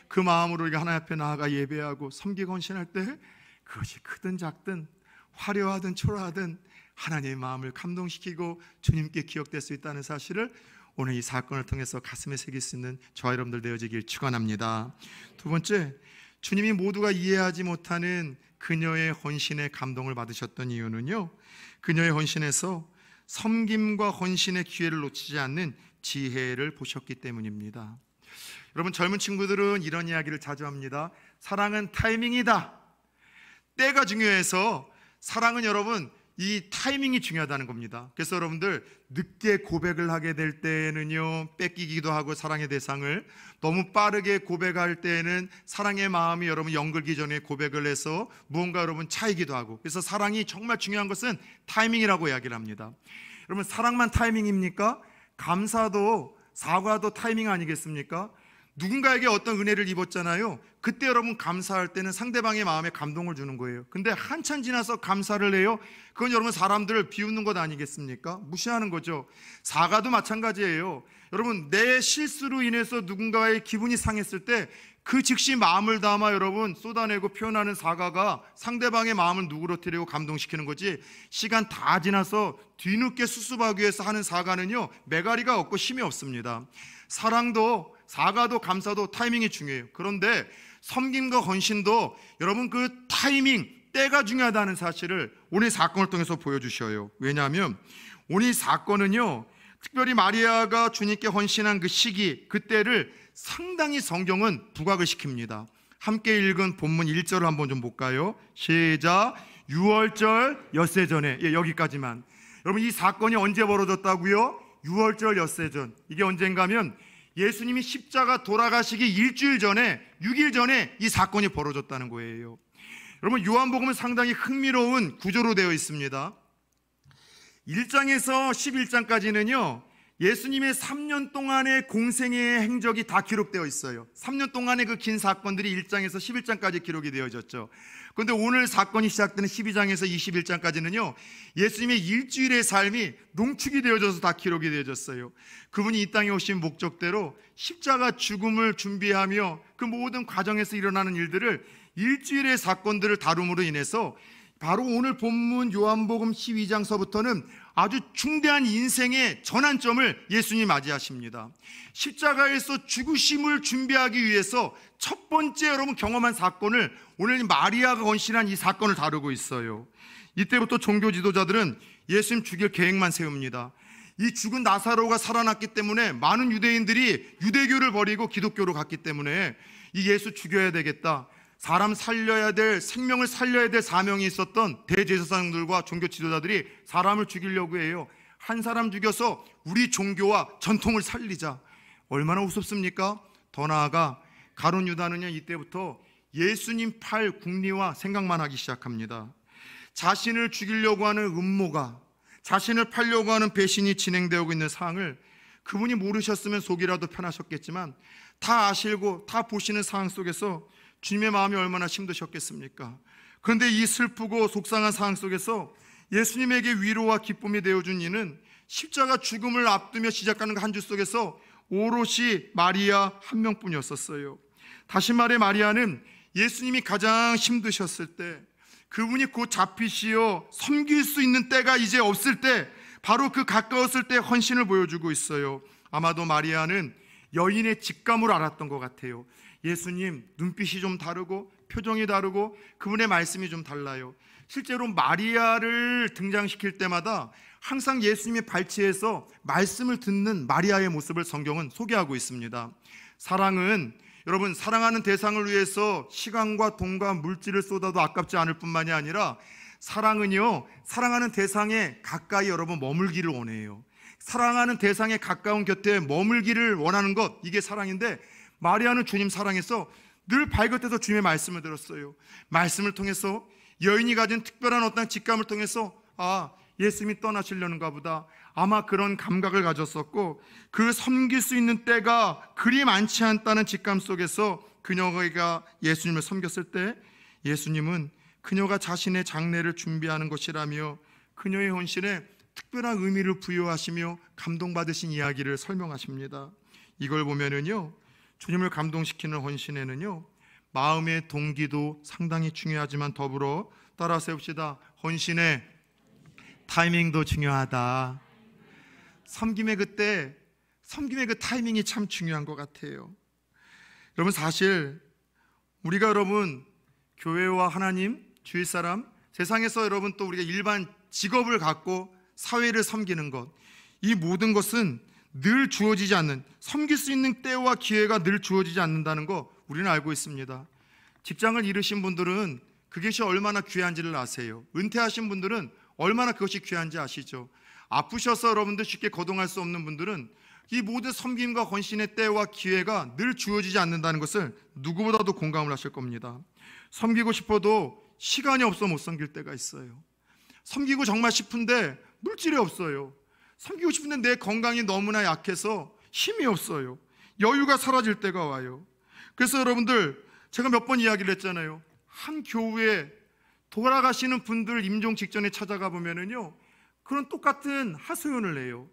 A: 그 마음으로 우리가 하나님 앞에 나아가 예배하고 섬기고 헌신할 때 그것이 크든 작든 화려하든 초라하든 하나님의 마음을 감동시키고 주님께 기억될 수 있다는 사실을 오늘 이 사건을 통해서 가슴에 새길 수 있는 저와 여러분들 되어지길 축원합니다. 두 번째, 주님이 모두가 이해하지 못하는 그녀의 헌신에 감동을 받으셨던 이유는요, 그녀의 헌신에서 섬김과 헌신의 기회를 놓치지 않는 지혜를 보셨기 때문입니다. 여러분, 젊은 친구들은 이런 이야기를 자주 합니다. 사랑은 타이밍이다. 때가 중요해서 사랑은 여러분 이 타이밍이 중요하다는 겁니다. 그래서 여러분들 늦게 고백을 하게 될 때는요 뺏기기도 하고 사랑의 대상을, 너무 빠르게 고백할 때는 사랑의 마음이 여러분 연글기 전에 고백을 해서 무언가 여러분 차이기도 하고, 그래서 사랑이 정말 중요한 것은 타이밍이라고 이야기를 합니다. 여러분, 사랑만 타이밍입니까? 감사도 사과도 타이밍 아니겠습니까? 누군가에게 어떤 은혜를 입었잖아요. 그때 여러분 감사할 때는 상대방의 마음에 감동을 주는 거예요. 근데 한참 지나서 감사를 해요. 그건 여러분 사람들을 비웃는 것 아니겠습니까? 무시하는 거죠. 사과도 마찬가지예요. 여러분, 내 실수로 인해서 누군가의 기분이 상했을 때 그 즉시 마음을 담아 여러분 쏟아내고 표현하는 사과가 상대방의 마음을 누그러뜨리고 감동시키는 거지, 시간 다 지나서 뒤늦게 수습하기 위해서 하는 사과는요 매가리가 없고 힘이 없습니다. 사랑도 사과도 감사도 타이밍이 중요해요. 그런데 섬김과 헌신도 여러분 그 타이밍, 때가 중요하다는 사실을 오늘 사건을 통해서 보여주셔요. 왜냐하면 오늘 사건은요 특별히 마리아가 주님께 헌신한 그 시기, 그때를 상당히 성경은 부각을 시킵니다. 함께 읽은 본문 1절을 한번 좀 볼까요? 시작. 6월절 엿새 전에, 여기까지만. 여러분, 이 사건이 언제 벌어졌다고요? 6월절 엿새 전. 이게 언젠가면 예수님이 십자가 돌아가시기 일주일 전에, 6일 전에 이 사건이 벌어졌다는 거예요. 여러분, 요한복음은 상당히 흥미로운 구조로 되어 있습니다. 1장에서 11장까지는요 예수님의 3년 동안의 공생의 행적이 다 기록되어 있어요. 3년 동안의 그 긴 사건들이 1장에서 11장까지 기록이 되어졌죠. 그런데 오늘 사건이 시작되는 12장에서 21장까지는요 예수님의 일주일의 삶이 농축이 되어져서 다 기록이 되어졌어요. 그분이 이 땅에 오신 목적대로 십자가 죽음을 준비하며 그 모든 과정에서 일어나는 일들을, 일주일의 사건들을 다룸으로 인해서 바로 오늘 본문 요한복음 12장서부터는 아주 중대한 인생의 전환점을 예수님이 맞이하십니다. 십자가에서 죽으심을 준비하기 위해서 첫 번째 여러분 경험한 사건을 오늘 마리아가 헌신한 이 사건을 다루고 있어요. 이때부터 종교 지도자들은 예수님 죽일 계획만 세웁니다. 이 죽은 나사로가 살아났기 때문에 많은 유대인들이 유대교를 버리고 기독교로 갔기 때문에 이 예수 죽여야 되겠다, 사람 살려야 될, 생명을 살려야 될 사명이 있었던 대제사장들과 종교 지도자들이 사람을 죽이려고 해요. 한 사람 죽여서 우리 종교와 전통을 살리자. 얼마나 우습습니까? 더 나아가 가룟 유다는요 이때부터 예수님 팔 궁리와 생각만 하기 시작합니다. 자신을 죽이려고 하는 음모가, 자신을 팔려고 하는 배신이 진행되고 있는 상황을 그분이 모르셨으면 속이라도 편하셨겠지만 다 아시고 다 보시는 상황 속에서 주님의 마음이 얼마나 힘드셨겠습니까? 그런데 이 슬프고 속상한 상황 속에서 예수님에게 위로와 기쁨이 되어준 이는 십자가 죽음을 앞두며 시작하는 한 주 속에서 오롯이 마리아 한 명뿐이었었어요. 다시 말해 마리아는 예수님이 가장 힘드셨을 때, 그분이 곧 잡히시어 섬길 수 있는 때가 이제 없을 때, 바로 그 가까웠을 때 헌신을 보여주고 있어요. 아마도 마리아는 여인의 직감으로 알았던 것 같아요. 예수님 눈빛이 좀 다르고 표정이 다르고 그분의 말씀이 좀 달라요. 실제로 마리아를 등장시킬 때마다 항상 예수님의 발치에서 말씀을 듣는 마리아의 모습을 성경은 소개하고 있습니다. 사랑은 여러분, 사랑하는 대상을 위해서 시간과 돈과 물질을 쏟아도 아깝지 않을 뿐만이 아니라 사랑은요, 사랑하는 대상에 가까이 여러분 머물기를 원해요. 사랑하는 대상에 가까운 곁에 머물기를 원하는 것, 이게 사랑인데 마리아는 주님 사랑해서 늘 발곁에서 주님의 말씀을 들었어요. 말씀을 통해서 여인이 가진 특별한 어떤 직감을 통해서 예수님이 떠나시려는가 보다, 아마 그런 감각을 가졌었고, 그 섬길 수 있는 때가 그리 많지 않다는 직감 속에서 그녀가 예수님을 섬겼을 때 예수님은 그녀가 자신의 장례를 준비하는 것이라며 그녀의 헌신에 특별한 의미를 부여하시며 감동받으신 이야기를 설명하십니다. 이걸 보면은요, 주님을 감동시키는 헌신에는요, 마음의 동기도 상당히 중요하지만 더불어 따라 세웁시다. 헌신의 타이밍도 중요하다. 섬김의 그 타이밍이 참 중요한 것 같아요. 여러분, 사실 우리가 여러분 교회와 하나님, 주위 사람, 세상에서 여러분 또 우리가 일반 직업을 갖고 사회를 섬기는 것, 이 모든 것은 늘 주어지지 않는, 섬길 수 있는 때와 기회가 늘 주어지지 않는다는 거 우리는 알고 있습니다. 직장을 잃으신 분들은 그것이 얼마나 귀한지를 아세요. 은퇴하신 분들은 얼마나 그것이 귀한지 아시죠. 아프셔서 여러분들 쉽게 거동할 수 없는 분들은 이 모든 섬김과 헌신의 때와 기회가 늘 주어지지 않는다는 것을 누구보다도 공감을 하실 겁니다. 섬기고 싶어도 시간이 없어 못 섬길 때가 있어요. 섬기고 정말 싶은데 물질이 없어요. 섬기고 싶은데 내 건강이 너무나 약해서 힘이 없어요. 여유가 사라질 때가 와요. 그래서 여러분들, 제가 몇 번 이야기를 했잖아요. 한 교회에 돌아가시는 분들 임종 직전에 찾아가 보면은요, 그런 똑같은 하소연을 해요.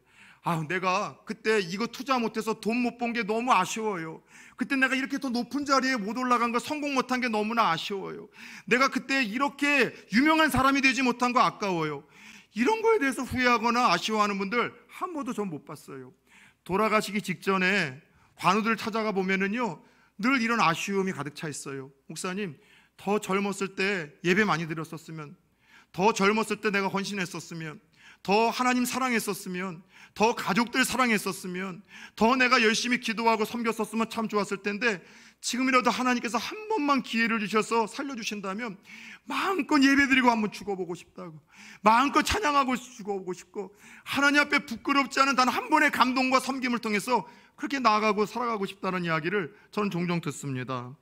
A: 내가 그때 이거 투자 못해서 돈 못 번 게 너무 아쉬워요. 그때 내가 이렇게 더 높은 자리에 못 올라간 거, 성공 못한 게 너무나 아쉬워요. 내가 그때 이렇게 유명한 사람이 되지 못한 거 아까워요. 이런 거에 대해서 후회하거나 아쉬워하는 분들 한 번도 전 못 봤어요. 돌아가시기 직전에 관우들 찾아가 보면은요, 늘 이런 아쉬움이 가득 차 있어요. 목사님, 더 젊었을 때 예배 많이 드렸었으면, 더 젊었을 때 내가 헌신했었으면, 더 하나님 사랑했었으면, 더 가족들 사랑했었으면, 더 내가 열심히 기도하고 섬겼었으면 참 좋았을 텐데, 지금이라도 하나님께서 한 번만 기회를 주셔서 살려주신다면 마음껏 예배드리고 한번 죽어보고 싶다고, 마음껏 찬양하고 죽어보고 싶고, 하나님 앞에 부끄럽지 않은 단 한 번의 감동과 섬김을 통해서 그렇게 나아가고 살아가고 싶다는 이야기를 저는 종종 듣습니다.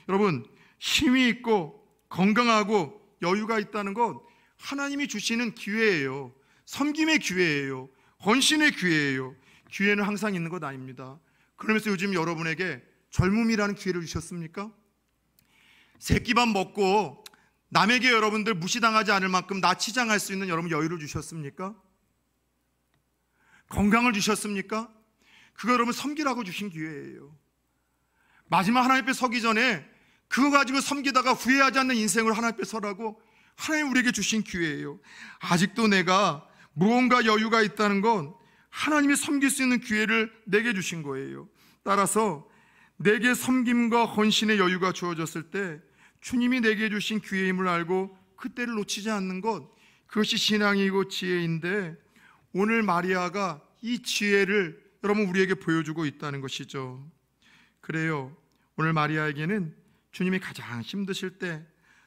A: 여러분, 힘이 있고 건강하고 여유가 있다는 것 하나님이 주시는 기회예요. 섬김의 기회예요. 헌신의 기회예요. 기회는 항상 있는 것 아닙니다. 그러면서 요즘 여러분에게 젊음이라는 기회를 주셨습니까? 새끼밥 먹고 남에게 여러분들 무시당하지 않을 만큼 나치장할 수 있는 여러분 여유를 주셨습니까? 건강을 주셨습니까? 그거 여러분 섬기라고 주신 기회예요. 마지막 하나님 앞에 서기 전에 그거 가지고 섬기다가 후회하지 않는 인생을 하나님 앞에 서라고 하나님 우리에게 주신 기회예요. 아직도 내가 무언가 여유가 있다는 건 하나님이 섬길 수 있는 기회를 내게 주신 거예요. 따라서 내게 섬김과 헌신의 여유가 주어졌을 때 주님이 내게 주신 기회임을 알고 그때를 놓치지 않는 것, 그것이 신앙이고 지혜인데, 오늘 마리아가 이 지혜를 여러분 우리에게 보여주고 있다는 것이죠. 그래요, 오늘 마리아에게는 주님이 가장 힘드실 때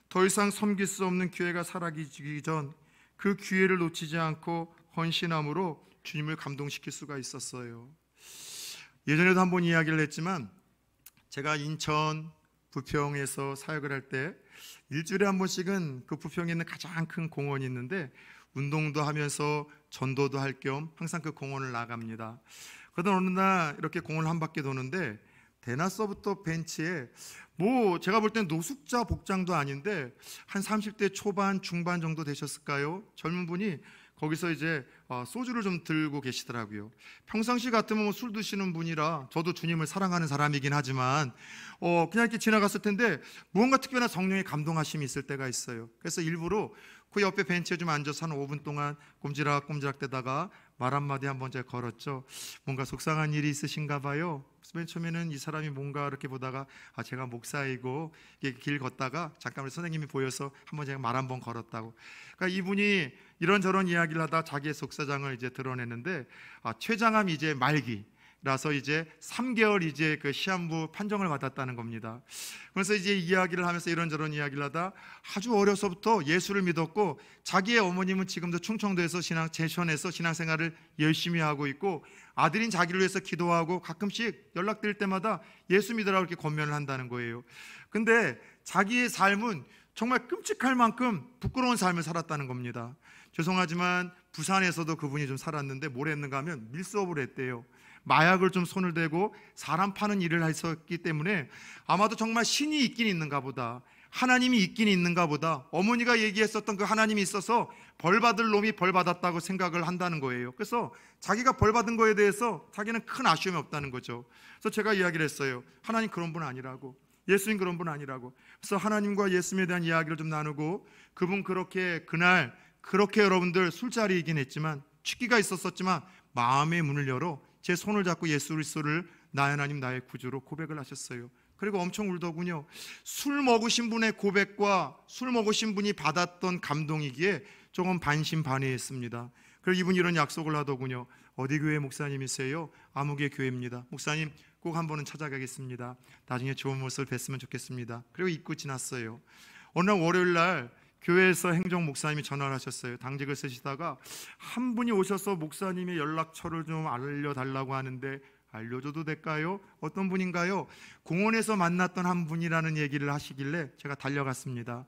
A: 더 이상 섬길 수 없는 기회가 사라지기 전 그 기회를 놓치지 않고 헌신함으로 주님을 감동시킬 수가 있었어요. 예전에도 한번 이야기를 했지만, 제가 인천 부평에서 사역을 할 때 일주일에 한 번씩은 그 부평에 있는 가장 큰 공원이 있는데 운동도 하면서 전도도 할 겸 항상 그 공원을 나갑니다. 그러던 어느 날 이렇게 공원을 한 바퀴 도는데 대낮서부터 벤치에 제가 볼 땐 노숙자 복장도 아닌데 한 30대 초반 중반 정도 되셨을까요? 젊은 분이 거기서 이제 소주를 좀 들고 계시더라고요. 평상시 같으면 술 드시는 분이라 저도 주님을 사랑하는 사람이긴 하지만 그냥 이렇게 지나갔을 텐데 무언가 특별한 성령의 감동하심이 있을 때가 있어요. 그래서 일부러 그 옆에 벤치에 좀 앉아서 한 5분 동안 꼼지락꼼지락 대다가 말 한마디 한번 제가 걸었죠. 뭔가 속상한 일이 있으신가 봐요. 맨 처음에는 이 사람이 뭔가 이렇게 보다가 제가 목사이고 길 걷다가 잠깐 선생님이 보여서 한번 제가 말 한번 걸었다고. 그러니까 이분이 이런저런 이야기를 하다 자기의 속사장을 이제 드러내는데 췌장암 이제 말기라서 이제 3개월 이제 그 시한부 판정을 받았다는 겁니다. 그래서 이제 이야기를 하면서 이런저런 이야기를 하다 아주 어려서부터 예수를 믿었고 자기의 어머님은 지금도 충청도에서 제천에서 신앙생활을 열심히 하고 있고 아들인 자기를 위해서 기도하고 가끔씩 연락드릴 때마다 예수 믿으라고 이렇게 권면을 한다는 거예요. 근데 자기의 삶은 정말 끔찍할 만큼 부끄러운 삶을 살았다는 겁니다. 죄송하지만 부산에서도 그분이 좀 살았는데 뭘 했는가 하면 밀수업을 했대요. 마약을 좀 손을 대고 사람 파는 일을 했었기 때문에 아마도 정말 신이 있긴 있는가 보다, 하나님이 있긴 있는가 보다, 어머니가 얘기했었던 그 하나님이 있어서 벌받을 놈이 벌받았다고 생각을 한다는 거예요. 그래서 자기가 벌받은 거에 대해서 자기는 큰 아쉬움이 없다는 거죠. 그래서 제가 이야기를 했어요. 하나님 그런 분 아니라고, 예수님 그런 분 아니라고. 그래서 하나님과 예수님에 대한 이야기를 좀 나누고 그분 그날 그렇게 여러분들 술자리이긴 했지만 취기가 있었지만 마음의 문을 열어 제 손을 잡고 예수 그리스도를 나의 하나님 나의 구주로 고백을 하셨어요. 그리고 엄청 울더군요. 술 먹으신 분의 고백과 술 먹으신 분이 받았던 감동이기에 조금 반신반의했습니다. 그리고 이분이 이런 약속을 하더군요. 어디 교회 목사님이세요? 아무개 교회입니다. 목사님 꼭 한 번은 찾아가겠습니다. 나중에 좋은 모습을 뵀으면 좋겠습니다. 그리고 잊고 지났어요. 어느 날 월요일 날 교회에서 행정 목사님이 전화를 하셨어요. 당직을 쓰시다가 한 분이 오셔서 목사님의 연락처를 좀 알려달라고 하는데 알려줘도 될까요? 어떤 분인가요? 공원에서 만났던 한 분이라는 얘기를 하시길래 제가 달려갔습니다.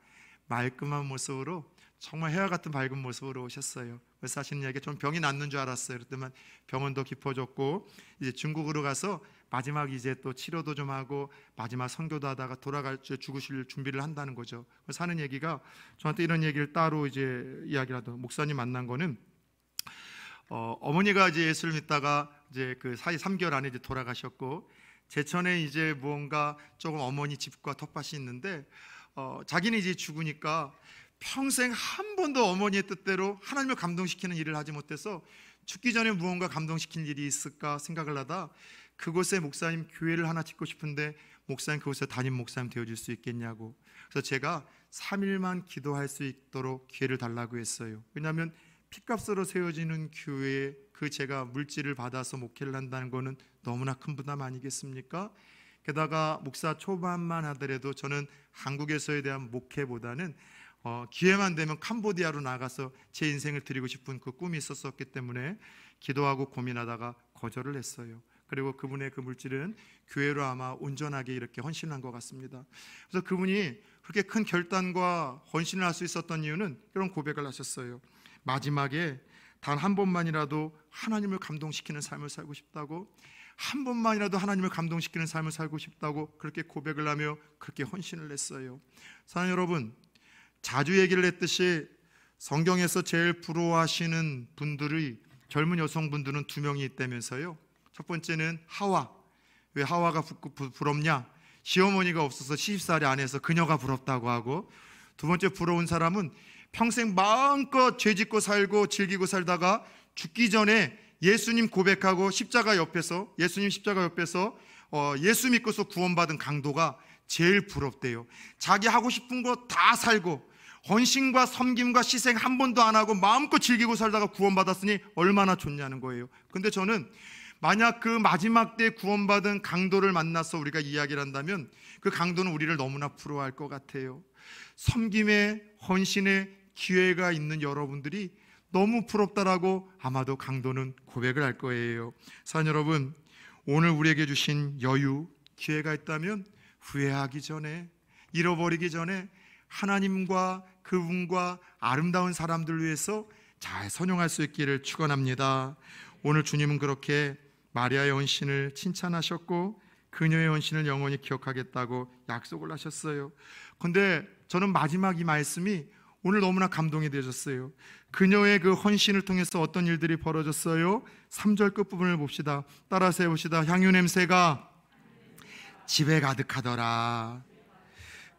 A: 말끔한 모습으로 정말 해와 같은 밝은 모습으로 오셨어요. 그래서 하시는 이야기가 좀 병이 낫는 줄 알았어요. 그랬더니 병은 더 깊어졌고 이제 중국으로 가서 마지막 이제 또 치료도 좀 하고 마지막 선교도 하다가 죽으실 준비를 한다는 거죠. 그래서 하는 얘기가 저한테 이런 얘기를 따로 이제 이야기를 하던 목사님 만난 거는 어머니가 이제 예수를 믿다가 이제 그 사이 3개월 안에 이제 돌아가셨고 제천에 이제 무언가 조금 어머니 집과 텃밭이 있는데 자기는 이제 죽으니까 평생 한 번도 어머니의 뜻대로 하나님을 감동시키는 일을 하지 못해서 죽기 전에 무언가 감동시킨 일이 있을까 생각을 하다 그곳에 목사님 교회를 하나 짓고 싶은데 목사님 그곳에 담임 목사님 되어줄 수 있겠냐고. 그래서 제가 3일만 기도할 수 있도록 기회를 달라고 했어요. 왜냐하면 핏값으로 세워지는 교회에 제가 물질을 받아서 목회를 한다는 것은 너무나 큰 부담 아니겠습니까? 게다가 목사 초반만 하더라도 저는 한국에서에 대한 목회보다는 기회만 되면 캄보디아로 나가서 제 인생을 드리고 싶은 그 꿈이 있었기 때문에 기도하고 고민하다가 거절을 했어요. 그리고 그분의 그 물질은 교회로 아마 온전하게 이렇게 헌신한 것 같습니다. 그래서 그분이 그렇게 큰 결단과 헌신을 할 수 있었던 이유는 이런 고백을 하셨어요. 마지막에 단 한 번만이라도 하나님을 감동시키는 삶을 살고 싶다고, 한 번만이라도 하나님을 감동시키는 삶을 살고 싶다고 그렇게 고백을 하며 그렇게 헌신을 했어요. 사랑하는 여러분, 자주 얘기를 했듯이 성경에서 제일 부러워하시는 분들이 젊은 여성분들은 2명이 있다면서요. 첫 번째는 하와. 왜 하와가 부럽냐? 시어머니가 없어서 시집살이 안 해서 그녀가 부럽다고 하고, 두 번째 부러운 사람은 평생 마음껏 죄짓고 살고 즐기고 살다가 죽기 전에 예수님 고백하고 예수님 십자가 옆에서 예수 믿고서 구원받은 강도가 제일 부럽대요. 자기 하고 싶은 거 다 살고 헌신과 섬김과 희생 한 번도 안 하고 마음껏 즐기고 살다가 구원받았으니 얼마나 좋냐는 거예요. 근데 저는 만약 그 마지막 때 구원받은 강도를 만나서 우리가 이야기를 한다면 그 강도는 우리를 너무나 부러워할 것 같아요. 섬김의 헌신의 기회가 있는 여러분들이 너무 부럽다라고 아마도 강도는 고백을 할 거예요. 사랑하는 여러분, 오늘 우리에게 주신 여유, 기회가 있다면 후회하기 전에, 잃어버리기 전에 하나님과 그분과 아름다운 사람들 위해서 잘 선용할 수 있기를 축원합니다. 오늘 주님은 그렇게 마리아의 헌신을 칭찬하셨고 그녀의 헌신을 영원히 기억하겠다고 약속을 하셨어요. 그런데 저는 마지막 이 말씀이 오늘 너무나 감동이 되셨어요. 그녀의 그 헌신을 통해서 어떤 일들이 벌어졌어요? 3절 끝부분을 봅시다. 따라서 해봅시다. 향유 냄새가 집에 가득하더라.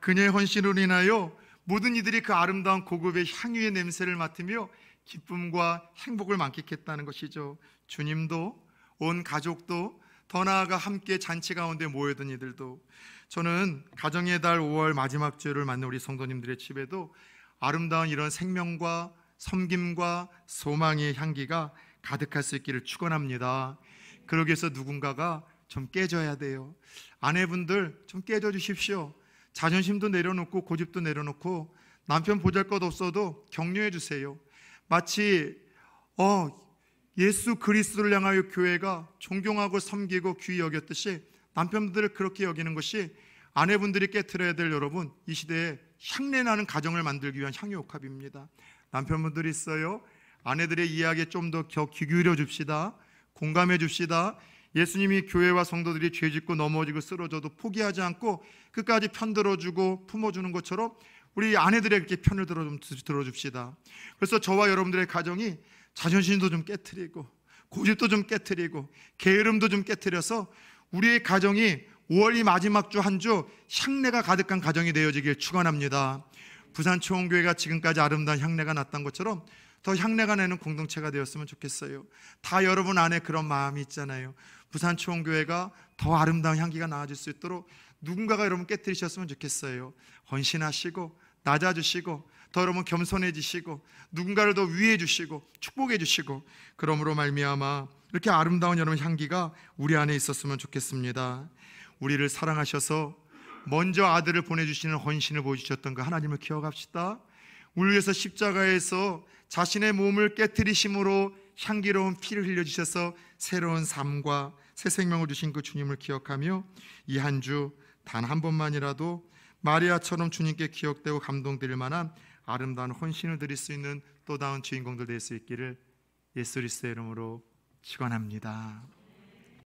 A: 그녀의 헌신으로 인하여 모든 이들이 그 아름다운 고급의 향유의 냄새를 맡으며 기쁨과 행복을 만끽했다는 것이죠. 주님도 온 가족도 더 나아가 함께 잔치 가운데 모여든 이들도, 저는 가정의 달 5월 마지막 주일을 맞는 우리 성도님들의 집에도 아름다운 이런 생명과 섬김과 소망의 향기가 가득할 수 있기를 축원합니다. 그러기 위해서 누군가가 좀 깨져야 돼요. 아내분들 좀 깨져 주십시오. 자존심도 내려놓고 고집도 내려놓고 남편 보잘것 없어도 격려해 주세요. 마치 예수 그리스도를 향하여 교회가 존경하고 섬기고 귀히 여겼듯이 남편분들을 그렇게 여기는 것이 아내분들이 깨트려야 될, 여러분, 이 시대에 향내나는 가정을 만들기 위한 향유옥합입니다. 남편분들이 있어요. 아내들의 이야기에 좀 더 귀 기울여 줍시다. 공감해 줍시다. 예수님이 교회와 성도들이 죄짓고 넘어지고 쓰러져도 포기하지 않고 끝까지 편들어주고 품어주는 것처럼 우리 아내들에게 편을 들어줍시다. 그래서 저와 여러분들의 가정이 자존심도 좀 깨트리고 고집도 좀 깨트리고 게으름도 좀 깨트려서 우리의 가정이 5월이 마지막 주 한 주 향내가 가득한 가정이 되어지길 축원합니다. 부산초원교회가 지금까지 아름다운 향내가 났던 것처럼 더 향내가 나는 공동체가 되었으면 좋겠어요. 다 여러분 안에 그런 마음이 있잖아요. 부산초원교회가 더 아름다운 향기가 나아질 수 있도록 누군가가 여러분 깨뜨리셨으면 좋겠어요. 헌신하시고 낮아주시고 더 여러분 겸손해지시고 누군가를 더 위해 주시고 축복해 주시고, 그러므로 말미암아 이렇게 아름다운 여러분 향기가 우리 안에 있었으면 좋겠습니다. 우리를 사랑하셔서 먼저 아들을 보내주시는 헌신을 보여주셨던 그 하나님을 기억합시다. 우리 위해서 십자가에서 자신의 몸을 깨뜨리심으로 향기로운 피를 흘려주셔서 새로운 삶과 새 생명을 주신 그 주님을 기억하며 이 한 주 단 한 번만이라도 마리아처럼 주님께 기억되고 감동될 만한 아름다운 헌신을 드릴 수 있는 또 다른 주인공들 될 수 있기를 예수 그리스도의 이름으로 축원합니다.